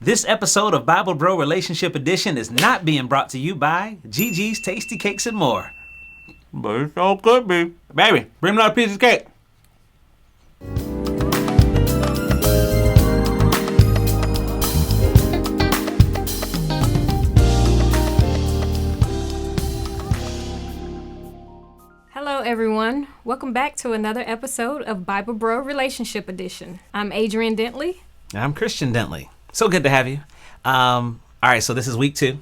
This episode of Bible Bro Relationship Edition is not being brought to you by Gigi's Tasty Cakes and More. But it all could be. Baby, bring me another piece of cake. Hello everyone, welcome back to another episode of Bible Bro Relationship Edition. I'm Adrian Dentley. I'm Khristian Dentley. So good to have you. All right, so this is week two,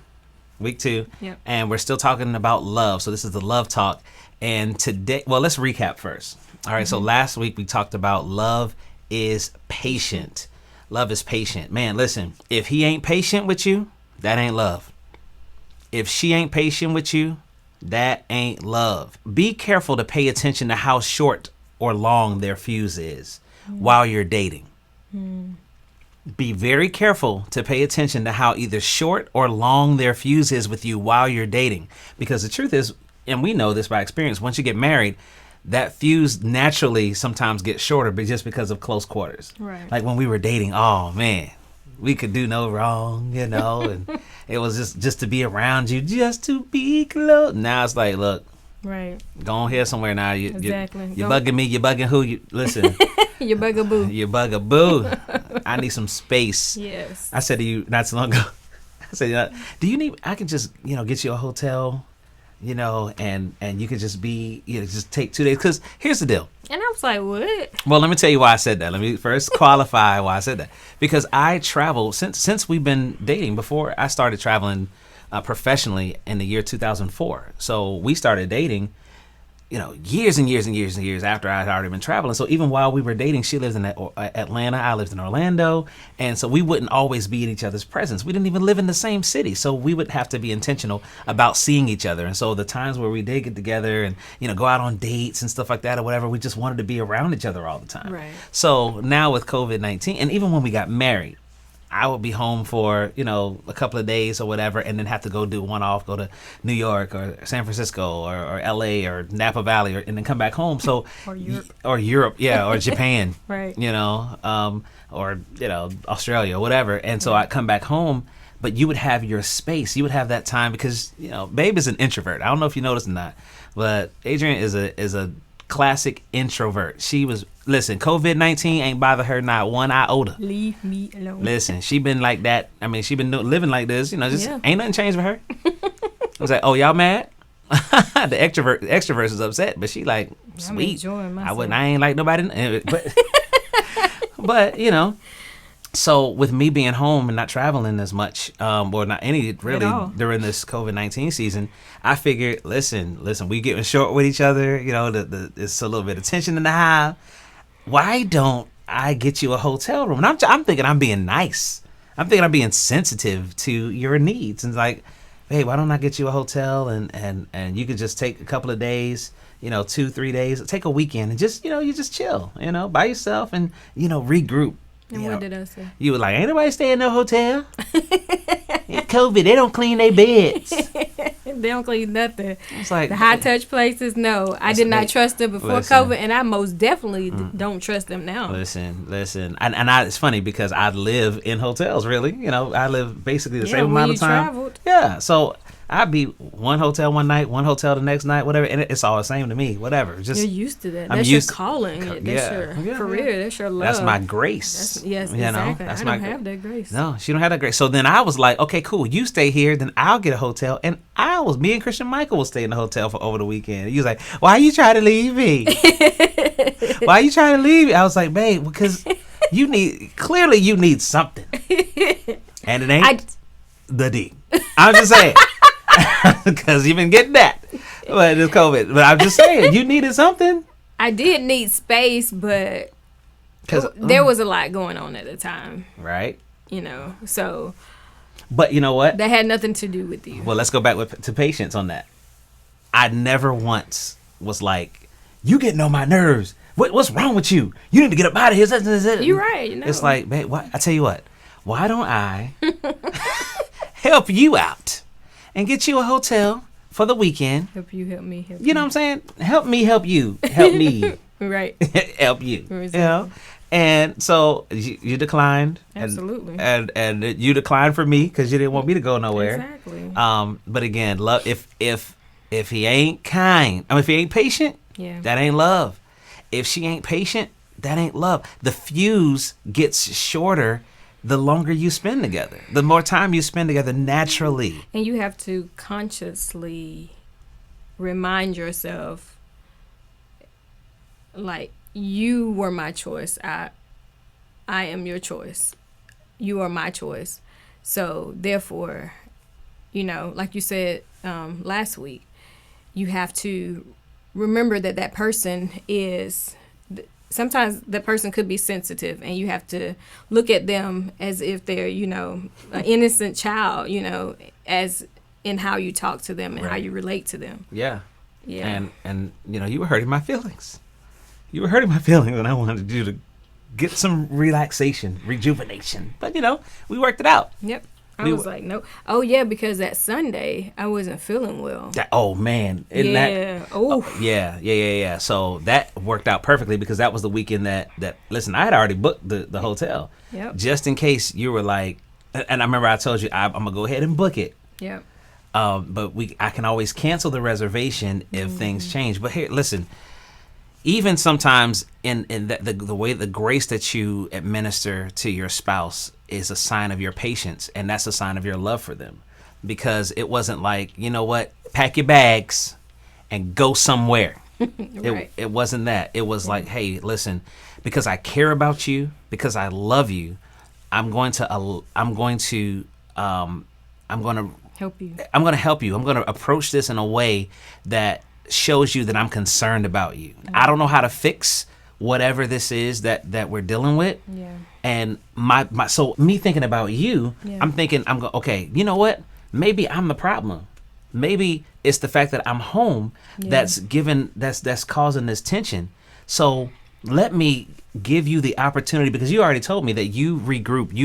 Yep. and we're still talking about love. So this is the love talk. And today, well, let's recap first. All right, so last week we talked about love is patient. Love is patient. Man, listen, if he ain't patient with you, that ain't love. If she ain't patient with you, that ain't love. Be careful to pay attention to how short or long their fuse is while you're dating. Be very careful to pay attention to how either short or long their fuse is with you while you're dating. Because the truth is, and we know this by experience, once you get married, that fuse naturally sometimes gets shorter, but just because of close quarters. Right. Like when we were dating, oh man, we could do no wrong, you know, and it was just to be around you, just to be close. Now it's like, look, Right. go on here somewhere now. Exactly. You're bugging me. You're bugging who? Listen. You bugaboo. You bugaboo. I need some space. Yes. I said to you not so long ago, I said, do you need, I can just, get you a hotel, and you could just be, just take 2 days. Because here's the deal. And I was like, what? Well, let me tell you why I said that. Let me first qualify why I said that. Because I traveled, since we've been dating, before I started traveling professionally in the year 2004. So we started dating, years and years and years and years after I had already been traveling. So even while we were dating, she lived in Atlanta, I lived in Orlando. And so we wouldn't always be in each other's presence. We didn't even live in the same city. So we would have to be intentional about seeing each other. And so the times where we did get together and, go out on dates and stuff like that or whatever, we just wanted to be around each other all the time. Right. So now with COVID-19, and even when we got married, I would be home for, a couple of days or whatever, and then have to go do one-off, go to New York or San Francisco or L.A. or Napa Valley, and then come back home. So Or Europe. Yeah, or Japan, Right. or, Australia, whatever. And so I'd come back home, but you would have your space. You would have that time because, Babe is an introvert. I don't know if you noticed or not, but Adrian is a classic introvert. She was, listen, COVID-19 ain't bother her not one iota. Leave me alone. Listen, she been like that. I mean, she been living like this, Yeah. ain't nothing changed with her. I was like, oh, y'all mad? The extrovert is upset, but she like, I'm sweet. enjoying myself. I ain't like nobody, but so with me being home and not traveling as much, or not any really At all. during this COVID-19 season, I figured, listen, we getting short with each other. It's a little bit of tension in the hive. Why don't I get you a hotel room? And I'm thinking I'm being nice. I'm thinking I'm being sensitive to your needs. And like, hey, why don't I get you a hotel and you could just take a couple of days, 2-3 days, take a weekend and just, you just chill, by yourself and, regroup. And what did I say? You were like, ain't nobody stay in no hotel. It's COVID. They don't clean their beds. They don't clean nothing. It's like The high-touch places, no. I did not trust them before COVID, and I most definitely don't trust them now. Listen. It's funny because I live in hotels, really. I live basically the same amount of time. Traveled. Yeah, so I'd be one hotel one night, one hotel the next night, whatever, and it's all the same to me, whatever. Just You're used to that. I'm That's used your calling. That's your yeah. career. That's your love. That's my grace. Yes, exactly. I don't have that grace. No, she don't have that grace. So then I was like, okay, cool. You stay here, then I'll get a hotel, and me and Khristian Michael will stay in the hotel for over the weekend. He was like, why are you trying to leave me? Why are you trying to leave me? I was like, babe, because you need something, and it ain't the D. I'm just saying. Because you've been getting that. But it's COVID. But I'm just saying, you needed something. I did need space, but there was a lot going on at the time. Right. So. But you know what? That had nothing to do with you. Well, let's go back to patience on that. I never once was like, you getting on my nerves. What's wrong with you? You need to get up out of here. You're right. It's like, babe, I tell you what. Why don't I help you out and get you a hotel for the weekend? Help you, help me, help you. You know what I'm saying? Help me, help you. Help me. Right. Help you. Exactly. And so you declined. Absolutely. And you declined for me because you didn't want me to go nowhere. Exactly. But again, love, if he ain't kind, if he ain't patient, Yeah. that ain't love. If she ain't patient, that ain't love. The fuse gets shorter the longer you spend together. The more time you spend together naturally. And you have to consciously remind yourself, like, you were my choice. I am your choice. You are my choice. So therefore, like you said last week, you have to remember that person is, sometimes that person could be sensitive, and you have to look at them as if they're, an innocent child, as in how you talk to them and how you relate to them. Yeah. Yeah. And you were hurting my feelings. You were hurting my feelings, and I wanted you to get some relaxation, rejuvenation. But, we worked it out. Yep. I was like, no. Oh, yeah, because that Sunday, I wasn't feeling well. Oh, man. Yeah. So that worked out perfectly because that was the weekend that listen, I had already booked the hotel. Yep. Just in case you were like, and I remember I told you, I'm going to go ahead and book it. Yep. But I can always cancel the reservation if things change. But here, listen, even sometimes in the way, the grace that you administer to your spouse is a sign of your patience, and that's a sign of your love for them, because it wasn't like, you know what, pack your bags and go somewhere. Right. It wasn't that. It was like, hey, listen, because I care about you, because I love you, I'm going to Help you. I'm going to help you. I'm going to approach this in a way that shows you that I'm concerned about you. I don't know how to fix whatever this is that we're dealing with. Yeah. And so me thinking about you, I'm thinking, okay, you know what? Maybe I'm the problem. Maybe it's the fact that I'm home that's causing this tension. So let me give you the opportunity, because you already told me that you regroup.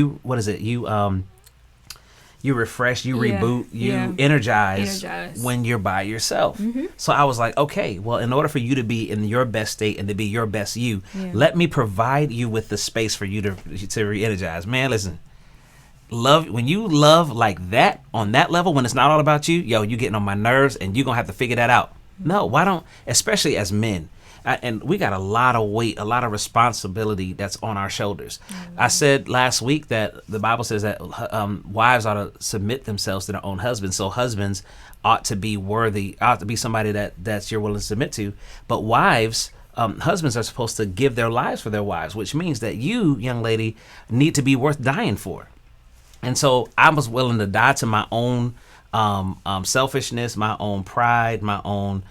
You refresh, you reboot, you energize when you're by yourself. Mm-hmm. So I was like, okay, well, in order for you to be in your best state and to be your best you, let me provide you with the space for you to re-energize. Man, listen, when you love like that, on that level, when it's not all about you, you getting on my nerves, and you're going to have to figure that out. Mm-hmm. No, why don't, especially as men, and we got a lot of weight, a lot of responsibility that's on our shoulders. Mm-hmm. I said last week that the Bible says that wives ought to submit themselves to their own husbands. So husbands ought to be somebody that's you're willing to submit to. But wives, husbands are supposed to give their lives for their wives, which means that you, young lady, need to be worth dying for. And so I was willing to die to my own selfishness, my own pride, my own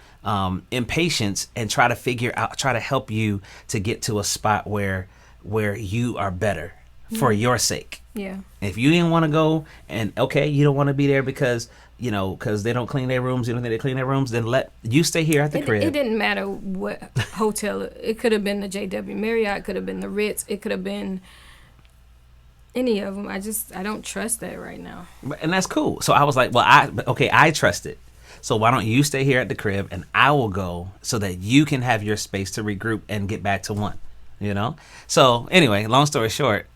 impatience, and try to help you to get to a spot where you are better for your sake. Yeah. If you didn't want to go, and okay, you don't want to be there because they don't clean their rooms, you don't think they clean their rooms, then let you stay here at the crib. It didn't matter what hotel. It could have been the JW Marriott, it could have been the Ritz, it could have been any of them. I don't trust that right now. And that's cool. So I was like, well, I trust it. So why don't you stay here at the crib, and I will go so that you can have your space to regroup and get back to one, So anyway, long story short,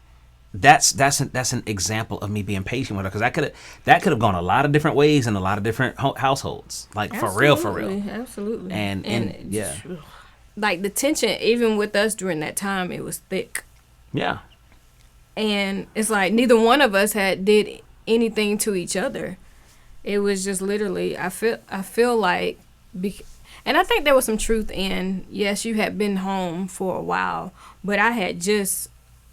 that's an example of me being patient with her, because that could have gone a lot of different ways in a lot of different households, like for real. Absolutely. And yeah, like the tension, even with us during that time, it was thick. Yeah. And it's like neither one of us did anything to each other. It was just literally, I feel like, and I think there was some truth in, yes, you had been home for a while, but I had just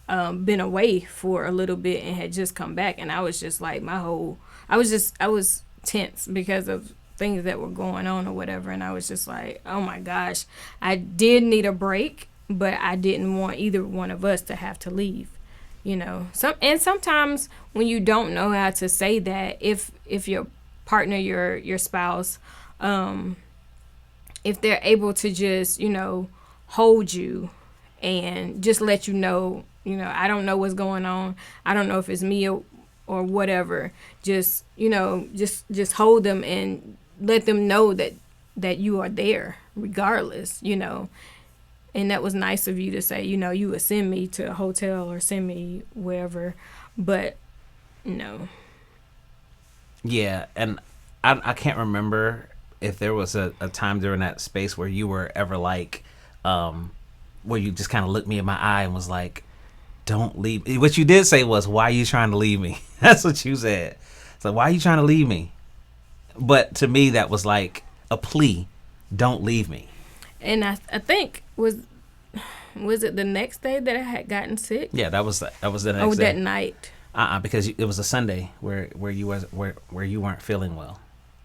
been away for a little bit and had just come back, and I was just like I was tense because of things that were going on or whatever, and I was just like, oh my gosh, I did need a break, but I didn't want either one of us to have to leave. Sometimes when you don't know how to say that, if your partner, your spouse, if they're able to just, hold you and just let you know, I don't know what's going on. I don't know if it's me or whatever. Just, just hold them and let them know that you are there regardless, And that was nice of you to say, you know, you would send me to a hotel or send me wherever. But, no. Yeah, and I can't remember if there was a time during that space where you were ever like, where you just kind of looked me in my eye and was like, don't leave. What you did say was, why are you trying to leave me? That's what you said. So why are you trying to leave me? But to me, that was like a plea. Don't leave me. And I think, was it the next day that I had gotten sick? Yeah, that was the next day. Oh, that night. Because it was a Sunday where you weren't feeling well.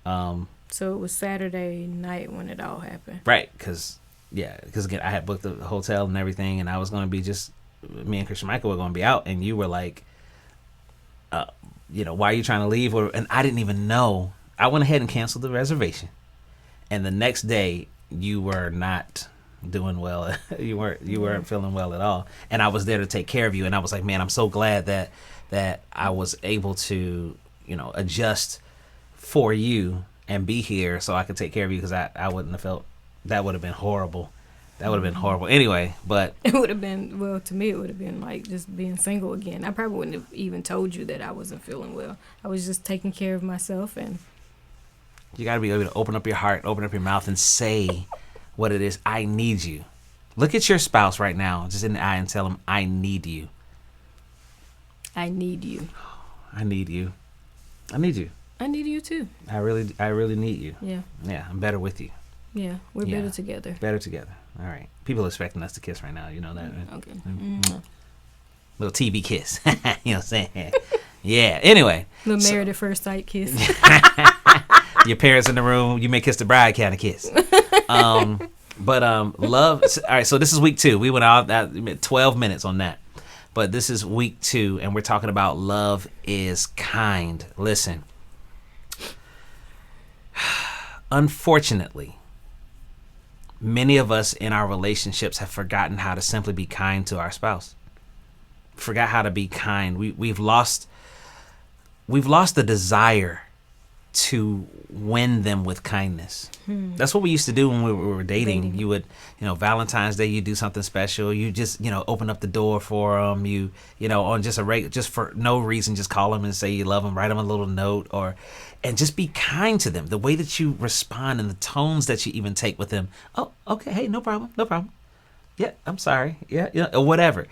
So it was Saturday night when it all happened. Right, because again, I had booked the hotel and everything, and I was going to be just, me and Khristian Michael were going to be out, and you were like, why are you trying to leave? And I didn't even know. I went ahead and canceled the reservation, and the next day you were not doing well. you weren't feeling well at all, and I was there to take care of you. And I was like, man, I'm so glad that I was able to adjust for you and be here so I could take care of you, because I wouldn't have felt, that would have been horrible. That would have been horrible. Anyway, but it would have been, well, to me, it would have been like just being single again. I probably wouldn't have even told you that I wasn't feeling well. I was just taking care of myself. And you got to be able to open up your heart, open up your mouth, and say what it is. I need you. Look at your spouse right now, just in the eye, and tell him, I need you. I need you. I need you. I need you. I need you too. I really need you. Yeah. Yeah, I'm better with you. Yeah, we're better together. Better together. All right. People are expecting us to kiss right now. You know that, right? Okay. Mm-hmm. Little TV kiss. You know what I'm saying? Yeah. Anyway. Little married at first sight kiss. Your parents in the room, you may kiss the bride kind of kiss. But love. All right. So this is week 2. We went out that 12 minutes on that. But this is week 2, and we're talking about love is kind. Listen. Unfortunately, many of us in our relationships have forgotten how to simply be kind to our spouse. Forgot how to be kind. We've lost the desire to win them with kindness. That's what we used to do when we were dating. You would, Valentine's Day, you do something special. You just, open up the door for them. You on just just for no reason, just call them and say you love them. Write them a little note, and just be kind to them. The way that you respond and the tones that you even take with them. Oh, okay. Hey, no problem. No problem. Yeah, I'm sorry. Yeah, or whatever.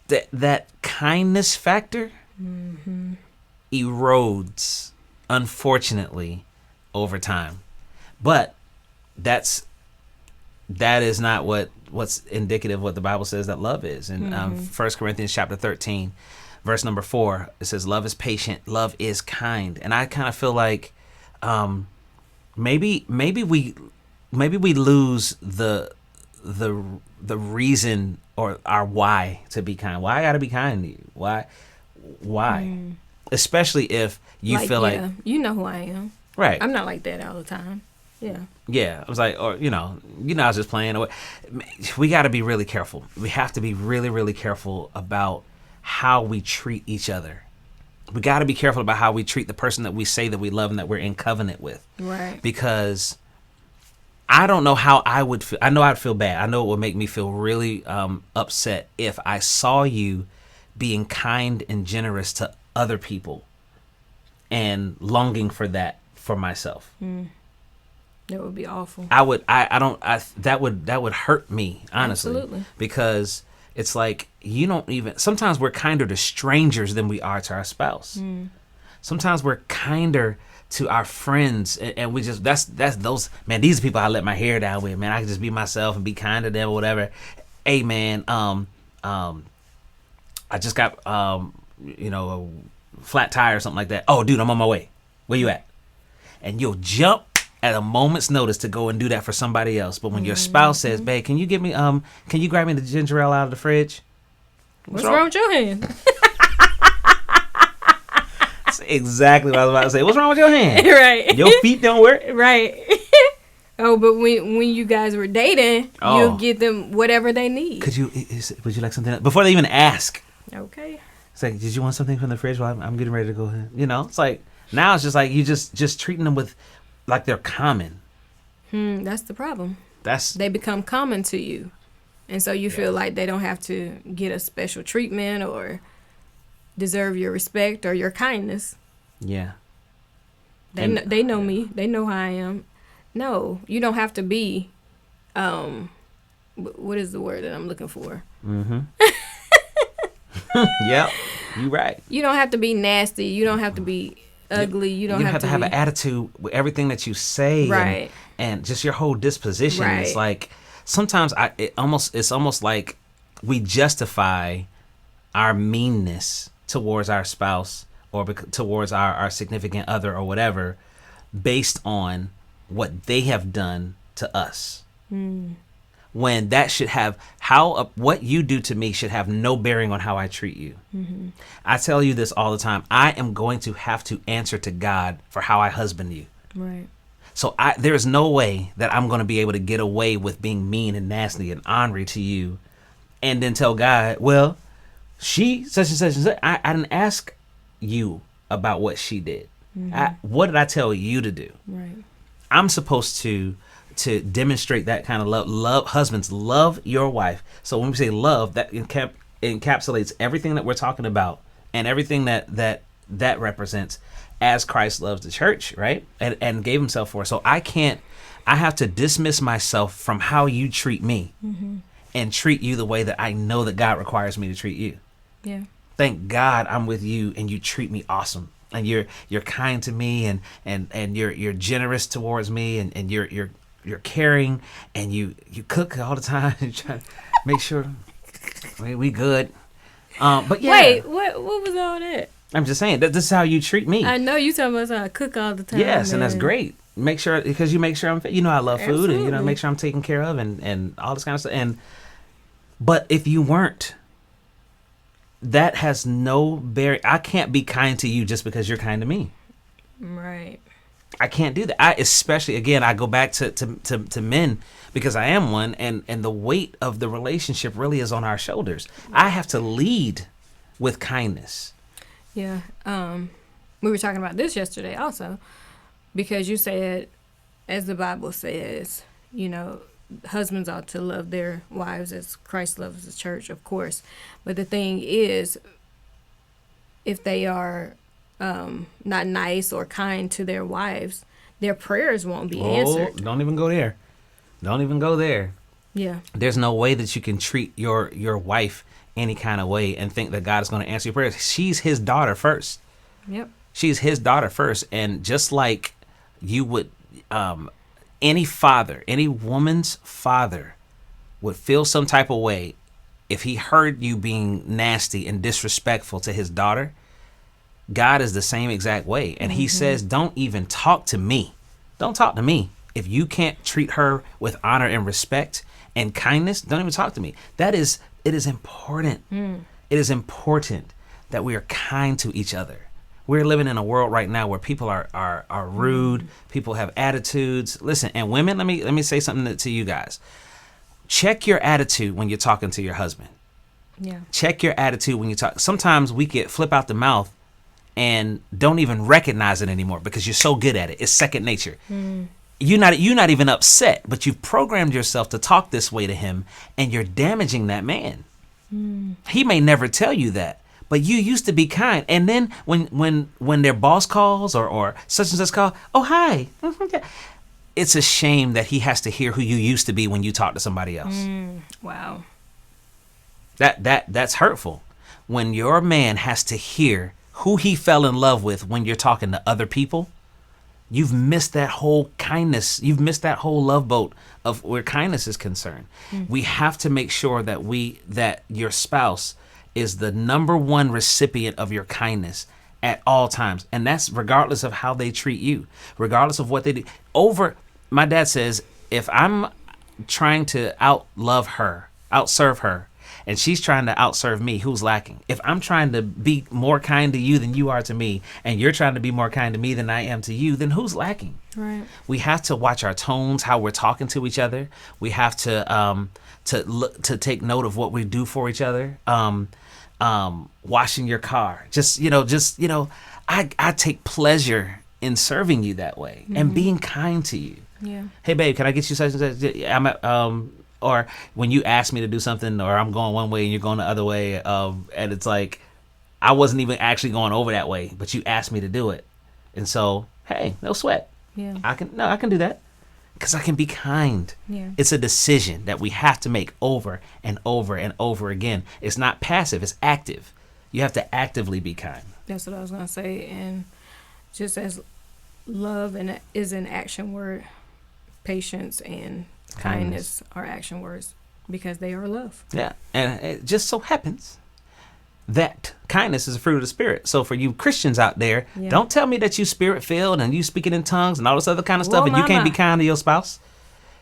That kindness factor erodes, unfortunately, over time. But that is not what's indicative of what the Bible says that love is. In 1 Corinthians chapter 13, verse number 4, it says, love is patient, love is kind. And I kind of feel like maybe we lose the reason or our why to be kind. Why I gotta be kind to you? Why? Especially if you feel like, you know who I am. Right. I'm not like that all the time. Yeah. Yeah. I was like, or I was just playing. We got to be really careful. We have to be really, really careful about how we treat each other. We got to be careful about how we treat the person that we say that we love and that we're in covenant with. Right. Because I don't know how I would feel. I know I'd feel bad. I know it would make me feel really upset if I saw you being kind and generous to other people and longing for that for myself. That would be awful. That would hurt me, honestly. Absolutely. Because it's like sometimes we're kinder to strangers than we are to our spouse. Sometimes we're kinder to our friends, and we just, that's those, man, these are people I let my hair down with, man. I can just be myself and be kind to them or whatever. Hey, man, I just got, a flat tire or something like that. Oh, dude, I'm on my way. Where you at? And you'll jump at a moment's notice to go and do that for somebody else. But when your spouse says, babe, can you grab me the ginger ale out of the fridge? What's wrong with your hand? That's exactly what I was about to say. What's wrong with your hand? Right. Your feet don't work? Right. Oh, but when you guys were dating, you'll get them whatever they need. Would you like something else? Before they even ask. Okay. It's like, did you want something from the fridge? Well, I'm getting ready to go ahead. It's like, now it's just like you just treating them with like they're common. That's the problem. They become common to you. And so you feel like they don't have to get a special treatment or deserve your respect or your kindness. Yeah. They know me. They know how I am. No, you don't have to be, what is the word that I'm looking for? Mm-hmm. Yep, you right. You don't have to be nasty. You don't have to be ugly. You don't have to have an attitude with everything that you say. Right. And just your whole disposition. Right. It's like, sometimes it's almost like we justify our meanness towards our spouse or towards our significant other or whatever based on what they have done to us. When that should have what you do to me should have no bearing on how I treat you. I tell you this all the time. I am going to have to answer to God for how I husband you. Right. So there is no way that I'm going to be able to get away with being mean and nasty and ornery to you and then tell God, well, she such and such and such. I didn't ask you about what she did. What did I tell you to do? Right. I'm supposed to demonstrate that kind of love. Husbands, love your wife. So when we say love, that encapsulates everything that we're talking about and everything that represents as Christ loves the church, right? And gave himself for. So I have to dismiss myself from how you treat me and treat you the way that I know that God requires me to treat you. Yeah. Thank God I'm with you and you treat me awesome. And you're kind to me and you're generous towards me and you're caring and you cook all the time and try to make sure we good. But yeah. Wait, what was all that? I'm just saying that this is how you treat me. I know you talking about how I cook all the time. Yes, and that's great. Make sure because you make sure I'm. I love food, Absolutely. and make sure I'm taken care of, and all this kind of stuff. But if you weren't, that has no bearing. I can't be kind to you just because you're kind to me. Right. I can't do that. Especially again, I go back to men because I am one, and the weight of the relationship really is on our shoulders. I have to lead with kindness. Yeah. We were talking about this yesterday also because you said, as the Bible says, husbands ought to love their wives as Christ loves the church, of course. But the thing is, if they are not nice or kind to their wives, their prayers won't be answered. Don't even go there. Don't even go there. Yeah. There's no way that you can treat your wife any kind of way and think that God is going to answer your prayers. She's his daughter first. Yep. She's his daughter first. And just like you would, any father, any woman's father would feel some type of way if he heard you being nasty and disrespectful to his daughter. God is the same exact way. And he says, don't even talk to me. Don't talk to me. If you can't treat her with honor and respect and kindness, don't even talk to me. It is important. It is important that we are kind to each other. We're living in a world right now where people are rude. People have attitudes. Listen, and women, let me say something to you guys. Check your attitude when you're talking to your husband. Yeah. Check your attitude when you talk. Sometimes we get flip out the mouth and don't even recognize it anymore because you're so good at it. It's second nature. You're not even upset, but you've programmed yourself to talk this way to him, and you're damaging that man. He may never tell you that, but you used to be kind. And then when their boss calls or such and such call, oh hi, it's a shame that he has to hear who you used to be when you talk to somebody else. Wow. That's hurtful. When your man has to hear who he fell in love with when you're talking to other people, you've missed that whole kindness. You've missed that whole love boat of where kindness is concerned. We have to make sure that your spouse is the number one recipient of your kindness at all times. And that's regardless of how they treat you, regardless of what they do. My dad says, if I'm trying to outserve her, and she's trying to outserve me, who's lacking? If I'm trying to be more kind to you than you are to me, and you're trying to be more kind to me than I am to you, then who's lacking? Right. We have to watch our tones, how we're talking to each other. We have to take note of what we do for each other. Washing your car, I take pleasure in serving you that way and being kind to you. Yeah. Hey babe, can I get you such and such? or when you ask me to do something, or I'm going one way and you're going the other way, and it's like I wasn't even actually going over that way, but you asked me to do it, and so hey, no sweat. Yeah. I can do that because I can be kind. Yeah. It's a decision that we have to make over and over and over again. It's not passive; it's active. You have to actively be kind. That's what I was gonna say, and just as love is an action word, patience and kindness are action words because they are love. Yeah, and it just so happens that kindness is a fruit of the Spirit. So for you Christians out there, don't tell me that you Spirit-filled and you speaking in tongues and all this other kind of stuff, and you can't be kind to your spouse,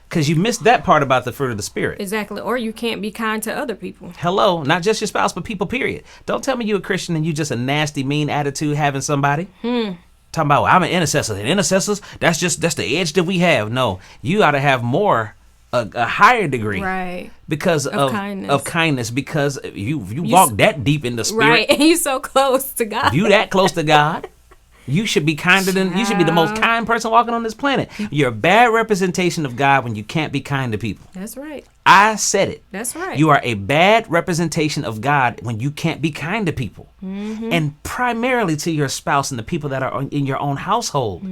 because you missed that part about the fruit of the Spirit. Exactly, or you can't be kind to other people. Hello, not just your spouse, but people, period. Don't tell me you a Christian and you just a nasty, mean attitude having somebody. Talking about, well, I'm an intercessor. And intercessors, that's the edge that we have. No, you ought to have more, a higher degree, right? Because of kindness. Because you walk that deep in the Spirit, right? And you're so close to God. If you that close to God, you should be kinder than you should be the most kind person walking on this planet. You're a bad representation of God when you can't be kind to people. That's right. I said it. That's right. You are a bad representation of God when you can't be kind to people, and primarily to your spouse and the people that are in your own household.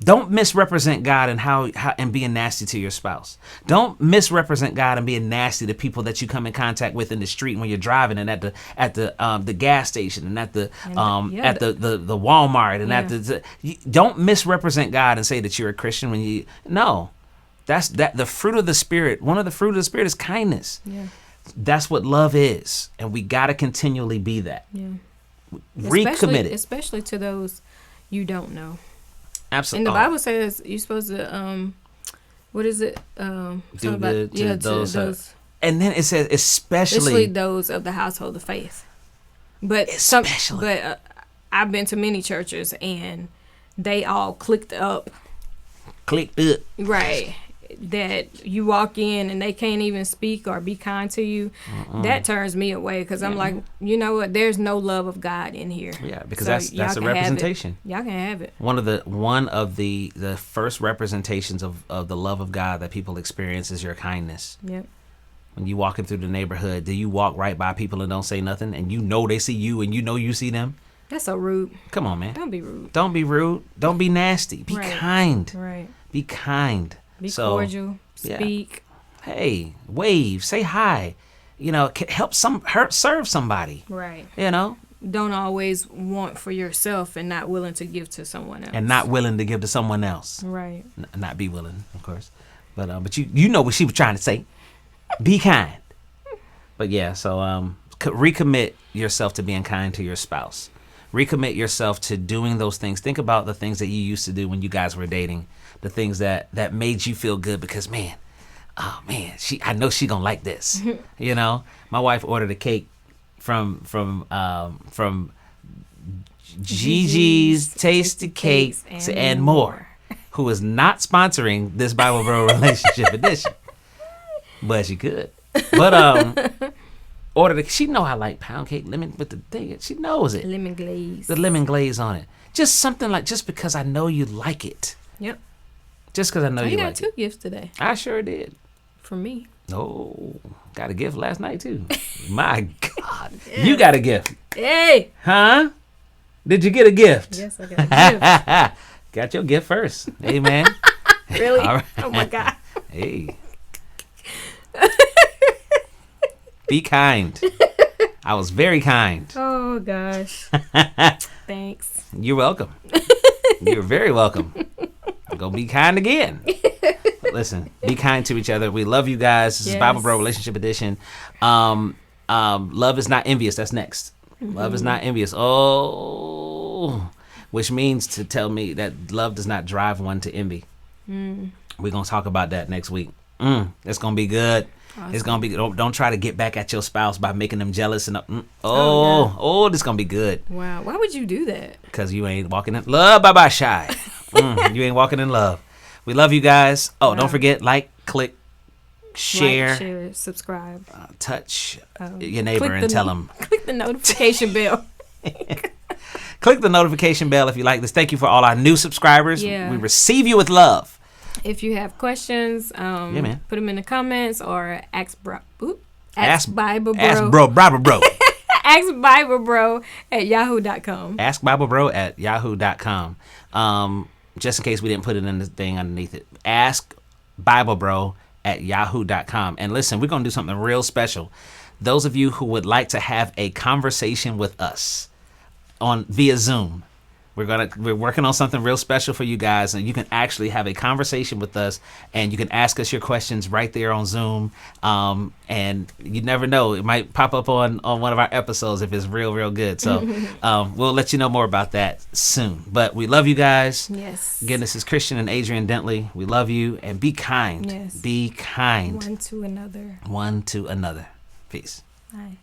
Don't misrepresent God and how and being nasty to your spouse. Don't misrepresent God and being nasty to people that you come in contact with in the street when you're driving, and at the gas station, and at the Walmart, and don't misrepresent God and say that you're a Christian when you that's the fruit of the Spirit. One of the fruit of the Spirit is kindness. Yeah. That's what love is, and we got to continually be that. Yeah. Recommitted, especially to those you don't know. Absolutely. And the Bible says you're supposed to what is it? Do good to those. And then it says especially those of the household of faith. But I've been to many churches and they all clicked up. Right. That you walk in and they can't even speak or be kind to you. That turns me away, because I'm like, you know what? There's no love of God in here. Yeah, because that's a representation. Y'all can have it. One of the first representations of the love of God that people experience is your kindness. Yep. When you walking through the neighborhood, do you walk right by people and don't say nothing, and you know they see you and you know you see them? That's so rude. Come on, man. Don't be rude. Don't be rude. Don't be nasty. Be kind. Right. Be kind. Be cordial. Speak. Yeah. Hey, wave. Say hi. Help serve somebody. Right. Don't always want for yourself and not willing to give to someone else. And not willing to give to someone else. Right. Not be willing, of course. But you know what she was trying to say. Be kind. But yeah, so recommit yourself to being kind to your spouse. Recommit yourself to doing those things. Think about the things that you used to do when you guys were dating. The things that made you feel good because, I know she gonna like this. My wife ordered a cake from Gigi's Tasty Cakes and More, who is not sponsoring this Bible Bro Relationship Edition, but she could. But she know I like pound cake lemon with the thing. She knows it. Lemon glaze. The lemon glaze on it. Just something like, just because I know you like it. Yep. Just because I know you like it. You got 2 gifts today. I sure did. From me. Oh, got a gift last night too. My God. Yes. You got a gift. Hey. Huh? Did you get a gift? Yes, I got a gift. Got your gift first. Amen. Really? Right. Oh my God. Hey. Be kind. I was very kind. Oh gosh. Thanks. You're welcome. You're very welcome. Go be kind again. Listen, be kind to each other. We love you guys. This is Bible Bro Relationship Edition. Love is not envious. That's next. Love is not envious. Oh, which means to tell me that love does not drive one to envy. We're going to talk about that next week. It's going to be good. Awesome. It's going to be, don't try to get back at your spouse by making them jealous. And this is going to be good. Wow. Why would you do that? Because you ain't walking in love. Bye-bye, shy. You ain't walking in love. We love you guys. Oh, don't forget, click, share, subscribe. Touch your neighbor and tell them. Click the notification bell. Click the notification bell if you like this. Thank you for all our new subscribers. Yeah. We receive you with love. If you have questions, man. put them in the comments or ask Bible Bro. Ask Bro. Ask Bible Bro at yahoo.com. Ask Bible Bro at yahoo.com. Just in case we didn't put it in the thing underneath it. Ask Bible Bro at yahoo.com. And listen, we're going to do something real special. Those of you who would like to have a conversation with us via Zoom, we're working on something real special for you guys, and you can actually have a conversation with us, and you can ask us your questions right there on Zoom. And you never know, it might pop up on one of our episodes if it's real good. So we'll let you know more about that soon. But we love you guys. Yes. Again, this is Khristian and Adrian Dentley. We love you, and be kind. Yes. Be kind. One to another. One to another. Peace. Bye.